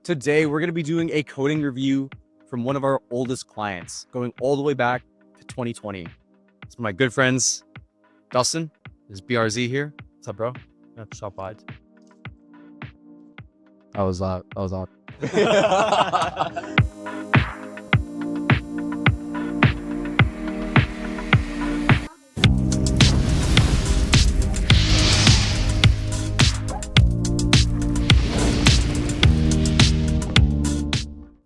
Today, we're going to be doing a coating review from one of our oldest clients, going all the way back to 2020. It's my good friends, Dustin. This is BRZ here. What's up, bro? Shop vibes. I was on.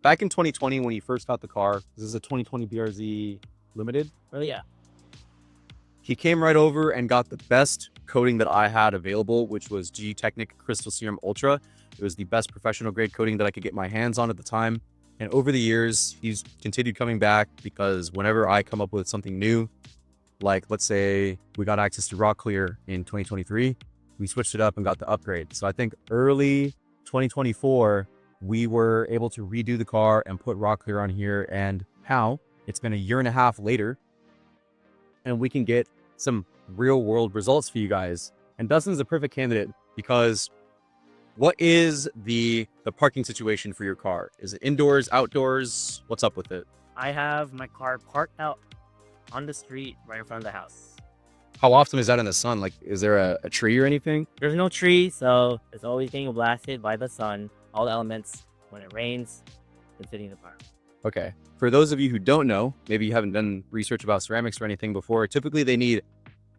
Back in 2020, when you first got the car, this is a 2020 BRZ Limited. Oh yeah. He came right over and got the best coating that I had available, which was G Technic Crystal Serum Ultra. It was the best professional grade coating that I could get my hands on at the time. And over the years, he's continued coming back because whenever I come up with something new, like let's say we got access to Rocklear in 2023, we switched it up and got the upgrade. So I think early 2024, we were able to redo the car and put Rocklear on here. And now it's been a year and a half later, and we can get some real world results for you guys. And Dustin's a perfect candidate because what is the parking situation for your car? Is it indoors, outdoors? What's up with it? I have my car parked out on the street right in front of the house. How often is that in the sun? Like, is there a tree or anything? There's no tree, so it's always getting blasted by the sun. All the elements, when it rains, it's hitting the car. Okay. For those of you who don't know, maybe you haven't done research about ceramics or anything before, typically they need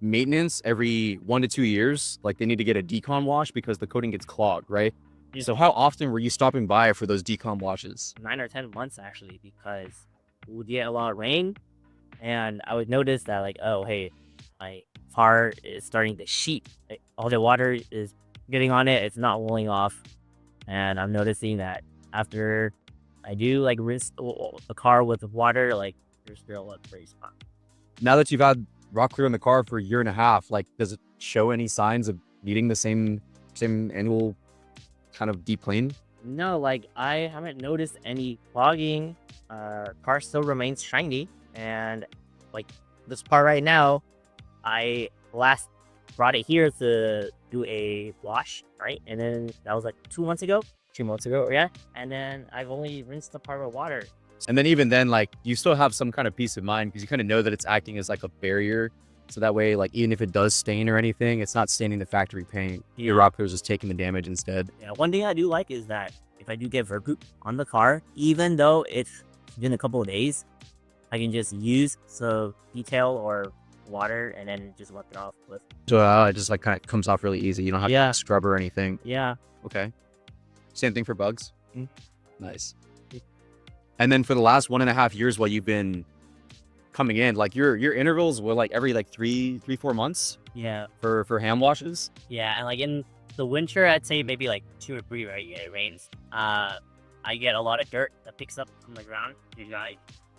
maintenance every 1 to 2 years. Like they need to get a decon wash because the coating gets clogged, right? Yeah. So how often were you stopping by for those decon washes? 9 or 10 months actually, because we would get a lot of rain, and I would notice that like, oh hey, my car is starting to sheet. Like, all the water is getting on it, it's not rolling off. And I'm noticing that after I do like rinse the car with water, like there's still a gray spot. Now that you've had Rocklear in the car for a year and a half, like does it show any signs of needing the same annual kind of deep clean? No, like I haven't noticed any clogging. Car still remains shiny, and like this part right now, I last brought it here to do a wash, right? And then that was like 2 months ago, 2 months ago, yeah. And then I've only rinsed the part with water. And then even then, like you still have some kind of peace of mind because you kind of know that it's acting as like a barrier. So that way, like even if it does stain or anything, it's not staining the factory paint. Your Rocklear is just taking the damage instead. Yeah, one thing I do like is that if I do get vergoop on the car, even though it's been a couple of days, I can just use some detail or water and then just wipe it off with. So it just like kind of comes off really easy. You don't have to scrub or anything. Yeah. Okay. Same thing for bugs. Nice. And then for the last 1.5 years while you've been coming in, like your intervals were like every like 4 months. Yeah. For hand washes. Yeah, and like in the winter, I'd say maybe like 2 or 3, right? Yeah, it rains. I get a lot of dirt that picks up from the ground.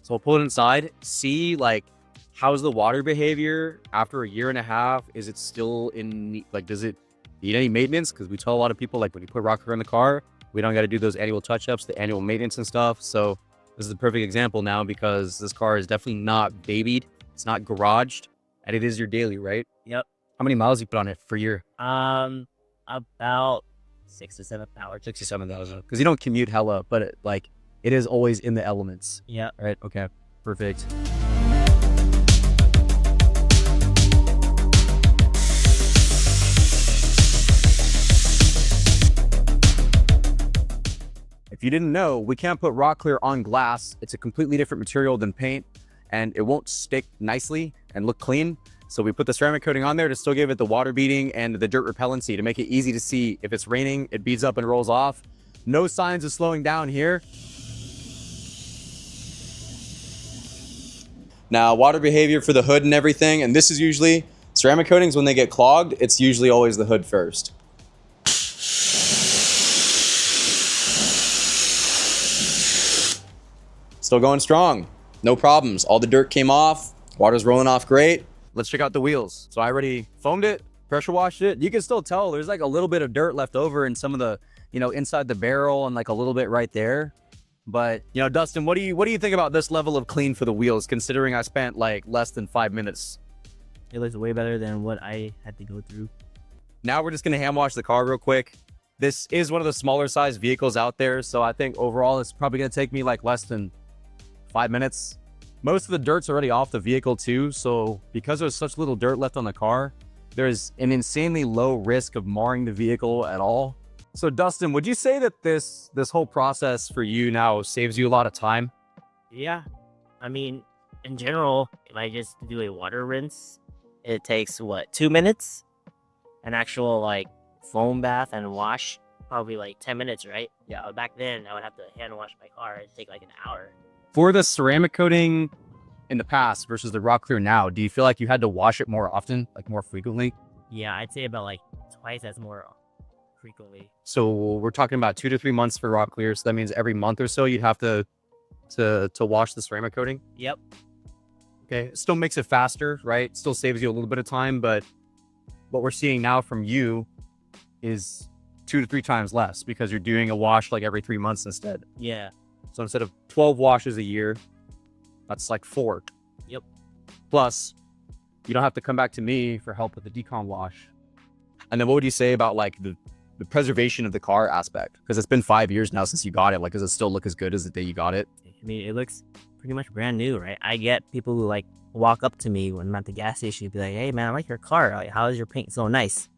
So I'll pull it inside, see like how's the water behavior after a year and a half? Is it still in, like, does it need any maintenance? Because we tell a lot of people, like, when you put Rocklear in the car, we don't got to do those annual touch-ups, the annual maintenance and stuff. So this is a perfect example now because this car is definitely not babied. It's not garaged, and it is your daily, right? Yep. How many miles you put on it for a year? About 6 to 7,000. 67,000. Because you don't commute hella, but it is always in the elements. Yeah. Right. Okay. Perfect. If you didn't know, we can't put Rocklear on glass. It's a completely different material than paint, and it won't stick nicely and look clean. So we put the ceramic coating on there to still give it the water beading and the dirt repellency to make it easy to see. If it's raining, it beads up and rolls off. No signs of slowing down here. Now, water behavior for the hood and everything, and this is usually ceramic coatings when they get clogged, it's usually always the hood first. Still going strong, no problems. All the dirt came off, water's rolling off great. Let's check out the wheels. So I already foamed it, pressure washed it. You can still tell there's like a little bit of dirt left over in some of the, inside the barrel and like a little bit right there. But, Dustin, what do you think about this level of clean for the wheels, considering I spent like less than 5 minutes? It looks way better than what I had to go through. Now we're just gonna hand wash the car real quick. This is one of the smaller size vehicles out there. So I think overall, it's probably going to take me like less than 5 minutes. Most of the dirt's already off the vehicle too. So because there's such little dirt left on the car, there's an insanely low risk of marring the vehicle at all. So Dustin, would you say that this whole process for you now saves you a lot of time? Yeah. I mean, in general, if I just do a water rinse, it takes what, 2 minutes? An actual like foam bath and wash, probably like 10 minutes, right? Yeah. But back then, I would have to hand wash my car. It'd take like an hour. For the ceramic coating in the past versus the Rocklear now, do you feel like you had to wash it more often, like more frequently? Yeah, I'd say about like twice as more frequently. So we're talking about 2 to 3 months for Rocklear. So that means every month or so you'd have to wash the ceramic coating. Yep. Okay, it still makes it faster, right? Still saves you a little bit of time, but what we're seeing now from you is 2 to 3 times less because you're doing a wash like every 3 months instead. Yeah. So instead of 12 washes a year, that's like 4. Yep. Plus, you don't have to come back to me for help with the decon wash. And then what would you say about like the preservation of the car aspect? Because it's been 5 years now since you got it. Like, does it still look as good as the day you got it? I mean, it looks pretty much brand new, right? I get people who like walk up to me when I'm at the gas station and be like, hey man, I like your car. Like, how is your paint so nice?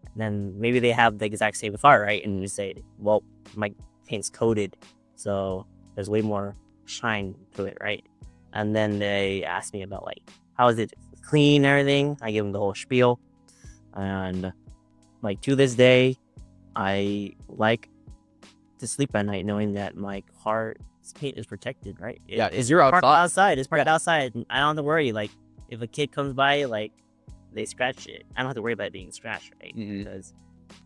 And then maybe they have the exact same car, right? And you say, well, my paint's coated, so there's way more shine to it, right? And then they ask me about like, how is it clean and everything? I give them the whole spiel. And like to this day, I like to sleep at night knowing that my car's paint is protected, right? Yeah, It's you're parked outside. outside. It's parked outside. I don't have to worry. Like, if a kid comes by, like, they scratch it, I don't have to worry about it being scratched, right? Because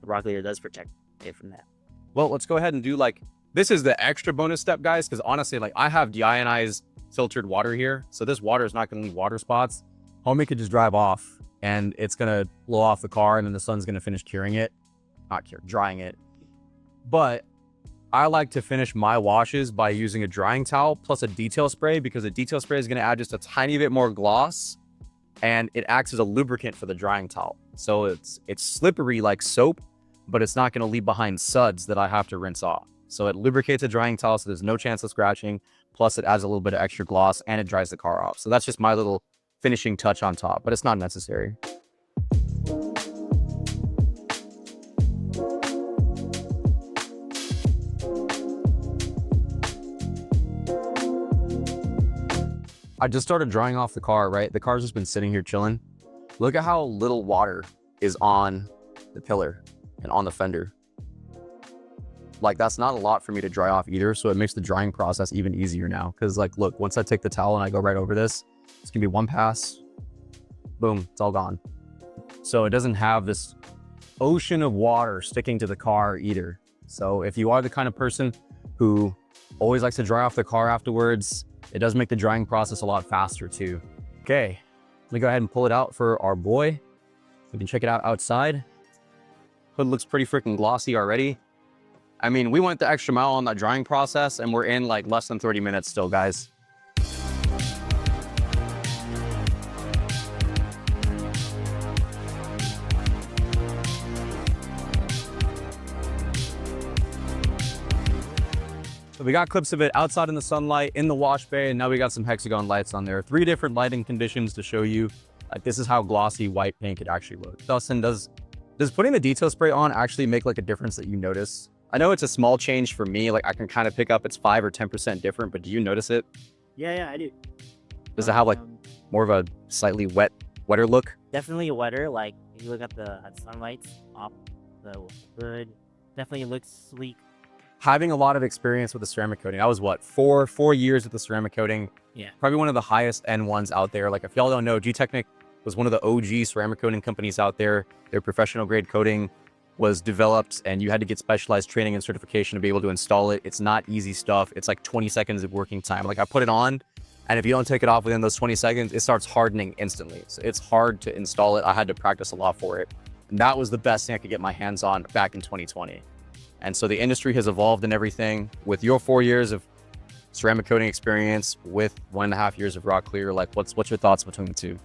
the Rocklear does protect it from that. Well, let's go ahead and do like, this is the extra bonus step, guys, because honestly, like I have deionized filtered water here. So this water is not going to leave water spots. Homie could just drive off and it's going to blow off the car and then the sun's going to finish curing it. Not cure, drying it. But I like to finish my washes by using a drying towel plus a detail spray because a detail spray is going to add just a tiny bit more gloss and it acts as a lubricant for the drying towel. So it's slippery like soap, but it's not going to leave behind suds that I have to rinse off. So it lubricates a drying towel so there's no chance of scratching. Plus it adds a little bit of extra gloss and it dries the car off. So that's just my little finishing touch on top, but it's not necessary. I just started drying off the car, right? The car's just been sitting here chilling. Look at how little water is on the pillar and on the fender. Like, that's not a lot for me to dry off either. So it makes the drying process even easier now. Cause like, look, once I take the towel and I go right over this, it's gonna be one pass, boom, it's all gone. So it doesn't have this ocean of water sticking to the car either. So if you are the kind of person who always likes to dry off the car afterwards, it does make the drying process a lot faster too. Okay, let me go ahead and pull it out for our boy. We can check it out outside. Hood looks pretty freaking glossy already. I mean, we went the extra mile on that drying process and we're in like less than 30 minutes still, guys. So we got clips of it outside in the sunlight, in the wash bay, and now we got some hexagon lights on there. 3 different lighting conditions to show you like this is how glossy white paint could actually look. Dustin, does putting the detail spray on actually make like a difference that you notice? I know it's a small change for me, like I can kind of pick up it's 5 or 10% different, but do you notice it? Yeah, I do. Does it have like more of a slightly wetter look? Definitely wetter. Like, if you look at the sunlights off the hood, definitely looks sleek. Having a lot of experience with the ceramic coating, I was what, four years with the ceramic coating. Yeah. Probably one of the highest end ones out there. Like if y'all don't know, G-Technic was one of the OG ceramic coating companies out there. Their professional grade coating was developed and you had to get specialized training and certification to be able to install it. It's not easy stuff. It's like 20 seconds of working time. Like I put it on and if you don't take it off within those 20 seconds, it starts hardening instantly. So it's hard to install it. I had to practice a lot for it. And that was the best thing I could get my hands on back in 2020. And so the industry has evolved and everything. With your 4 years of ceramic coating experience with 1.5 years of Rocklear, like what's your thoughts between the two?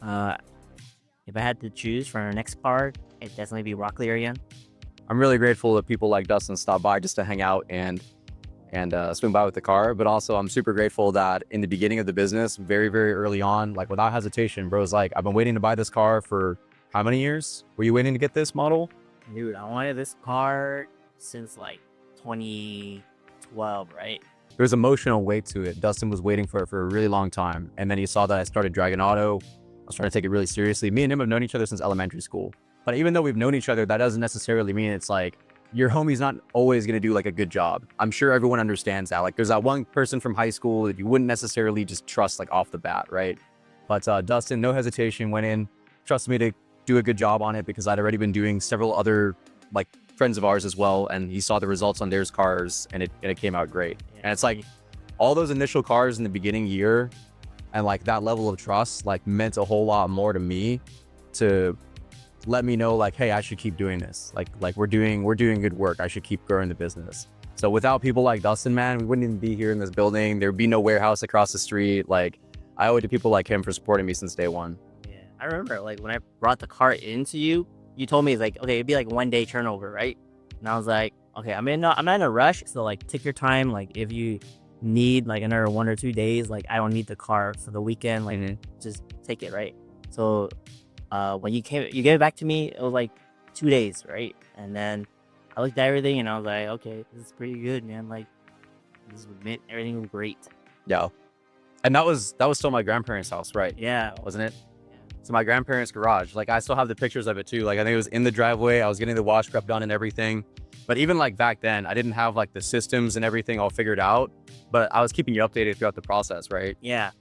If I had to choose for our next part, it'd definitely be Rocklear again. I'm really grateful that people like Dustin stop by just to hang out and swing by with the car. But also I'm super grateful that in the beginning of the business, very, very early on, like without hesitation, bro's like, I've been waiting to buy this car for how many years? Were you waiting to get this model? Dude, I wanted this car since like 2012, right? There's emotional weight to it. Dustin was waiting for it for a really long time. And then he saw that I started Dragon Auto. I was trying to take it really seriously. Me and him have known each other since elementary school. But even though we've known each other, that doesn't necessarily mean it's like your homie's not always going to do like a good job. I'm sure everyone understands that. Like there's that one person from high school that you wouldn't necessarily just trust like off the bat, right? But Dustin, no hesitation, went in, trusted me to do a good job on it because I'd already been doing several other like friends of ours as well, and he saw the results on theirs cars, and it came out great. Yeah. And it's like all those initial cars in the beginning year, and like that level of trust, like meant a whole lot more to me, to let me know like, hey, I should keep doing this. Like we're doing good work. I should keep growing the business. So without people like Dustin, man, we wouldn't even be here in this building. There'd be no warehouse across the street. Like I owe it to people like him for supporting me since day one. Yeah, I remember like when I brought the car into you, you told me like, okay, it'd be like 1 day turnover, right? And I was like, okay, I'm not in a rush, so like take your time. Like if you need like another 1 or 2 days, like I don't need the car for the weekend. Like just take it, right? So when you gave it back to me, it was like 2 days, right? And then I looked at everything and I was like, okay, this is pretty good, man. Like this was everything was great. Yeah. And that was still my grandparents' house, right? Yeah, Wasn't it? So my grandparents' garage, like I still have the pictures of it too. Like I think it was in the driveway. I was getting the wash prep done and everything. But even like back then, I didn't have like the systems and everything all figured out, but I was keeping you updated throughout the process, right? yeah,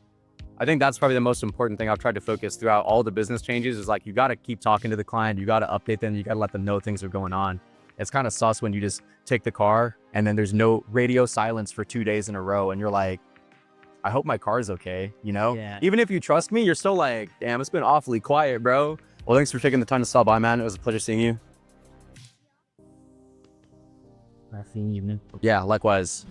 I think that's probably the most important thing I've tried to focus throughout all the business changes is like, you got to keep talking to the client. You got to update them. You got to let them know things are going on. It's kind of sus when you just take the car and then there's no radio silence for 2 days in a row. And you're like, I hope my car is okay. You know, Yeah. Even if you trust me, you're still like, damn, it's been awfully quiet, bro. Well, thanks for taking the time to stop by, man. It was a pleasure seeing you. I've seen you, man. Yeah, likewise.